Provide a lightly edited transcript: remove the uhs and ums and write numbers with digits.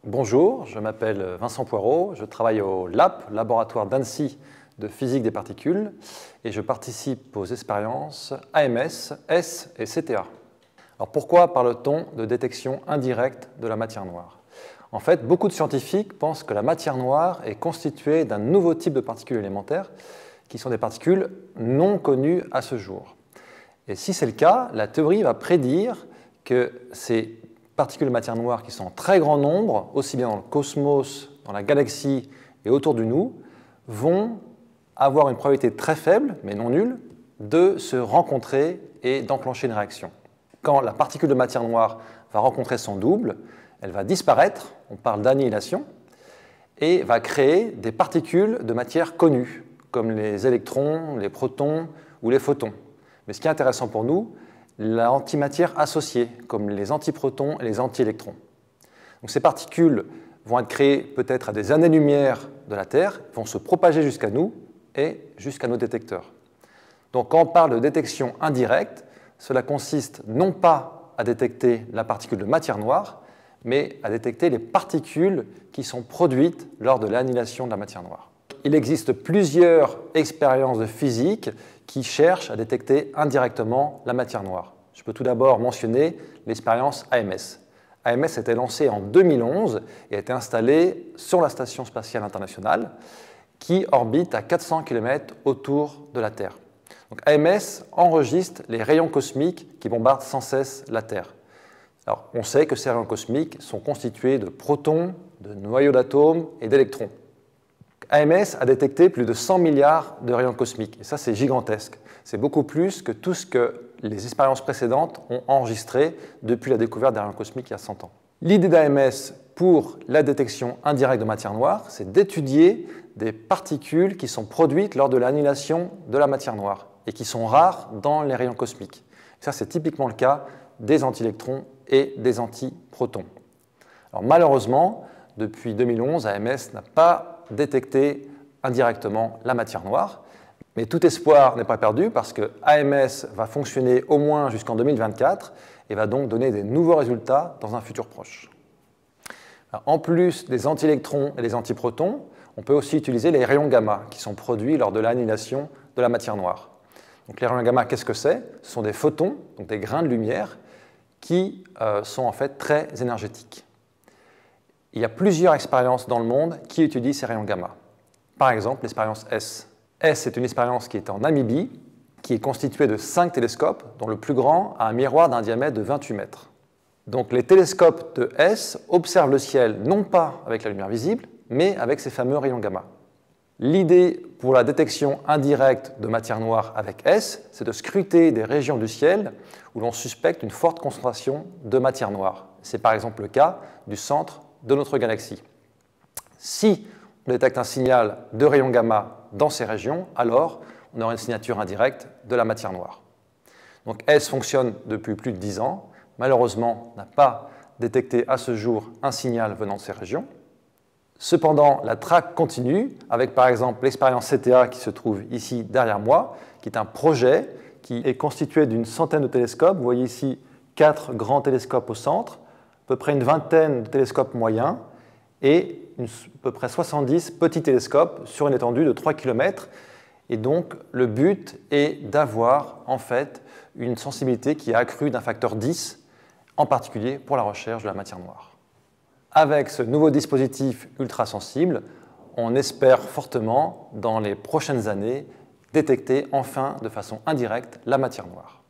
Bonjour, je m'appelle Vincent Poirot, je travaille au LAP, laboratoire d'Annecy de physique des particules, et je participe aux expériences AMS, S et CTA. Alors pourquoi parle-t-on de détection indirecte de la matière noire? En fait, beaucoup de scientifiques pensent que la matière noire est constituée d'un nouveau type de particules élémentaires, qui sont des particules non connues à ce jour. Et si c'est le cas, la théorie va prédire que ces particules de matière noire qui sont en très grand nombre, aussi bien dans le cosmos, dans la galaxie et autour de nous, vont avoir une probabilité très faible, mais non nulle, de se rencontrer et d'enclencher une réaction. Quand la particule de matière noire va rencontrer son double, elle va disparaître, on parle d'annihilation, et va créer des particules de matière connues, comme les électrons, les protons ou les photons. Mais ce qui est intéressant pour nous, l'antimatière associée, comme les antiprotons et les antiélectrons. Donc ces particules vont être créées peut-être à des années-lumière de la Terre, vont se propager jusqu'à nous et jusqu'à nos détecteurs. Donc quand on parle de détection indirecte, cela consiste non pas à détecter la particule de matière noire, mais à détecter les particules qui sont produites lors de l'annihilation de la matière noire. Il existe plusieurs expériences de physique qui cherchent à détecter indirectement la matière noire. Je peux tout d'abord mentionner l'expérience AMS. AMS a été lancée en 2011 et a été installée sur la Station spatiale internationale qui orbite à 400 km autour de la Terre. Donc AMS enregistre les rayons cosmiques qui bombardent sans cesse la Terre. Alors, on sait que ces rayons cosmiques sont constitués de protons, de noyaux d'atomes et d'électrons. AMS a détecté plus de 100 milliards de rayons cosmiques, et ça c'est gigantesque. C'est beaucoup plus que tout ce que les expériences précédentes ont enregistré depuis la découverte des rayons cosmiques il y a 100 ans. L'idée d'AMS pour la détection indirecte de matière noire, c'est d'étudier des particules qui sont produites lors de l'annihilation de la matière noire et qui sont rares dans les rayons cosmiques. Et ça c'est typiquement le cas des antiélectrons et des antiprotons. Alors malheureusement, depuis 2011, AMS n'a pas détecter indirectement la matière noire. Mais tout espoir n'est pas perdu parce que AMS va fonctionner au moins jusqu'en 2024 et va donc donner des nouveaux résultats dans un futur proche. Alors, en plus des antiélectrons et des antiprotons, on peut aussi utiliser les rayons gamma qui sont produits lors de l'annihilation de la matière noire. Donc, les rayons gamma, qu'est-ce que c'est? Ce sont des photons, donc des grains de lumière, qui sont en fait très énergétiques. Il y a plusieurs expériences dans le monde qui étudient ces rayons gamma. Par exemple, l'expérience S. S est une expérience qui est en Namibie, qui est constituée de 5 télescopes, dont le plus grand a un miroir d'un diamètre de 28 mètres. Donc les télescopes de S observent le ciel non pas avec la lumière visible, mais avec ces fameux rayons gamma. L'idée pour la détection indirecte de matière noire avec S, c'est de scruter des régions du ciel où l'on suspecte une forte concentration de matière noire. C'est par exemple le cas du centre de notre galaxie. Si on détecte un signal de rayons gamma dans ces régions, alors on aura une signature indirecte de la matière noire. Donc S fonctionne depuis plus de 10 ans. Malheureusement, on n'a pas détecté à ce jour un signal venant de ces régions. Cependant, la traque continue avec par exemple l'expérience CTA qui se trouve ici derrière moi, qui est un projet qui est constitué d'une centaine de télescopes. Vous voyez ici 4 grands télescopes au centre, à peu près une vingtaine de télescopes moyens et à peu près 70 petits télescopes sur une étendue de 3 km. Et donc, le but est d'avoir en fait une sensibilité qui est accrue d'un facteur 10, en particulier pour la recherche de la matière noire. Avec ce nouveau dispositif ultrasensible, on espère fortement, dans les prochaines années, détecter enfin de façon indirecte la matière noire.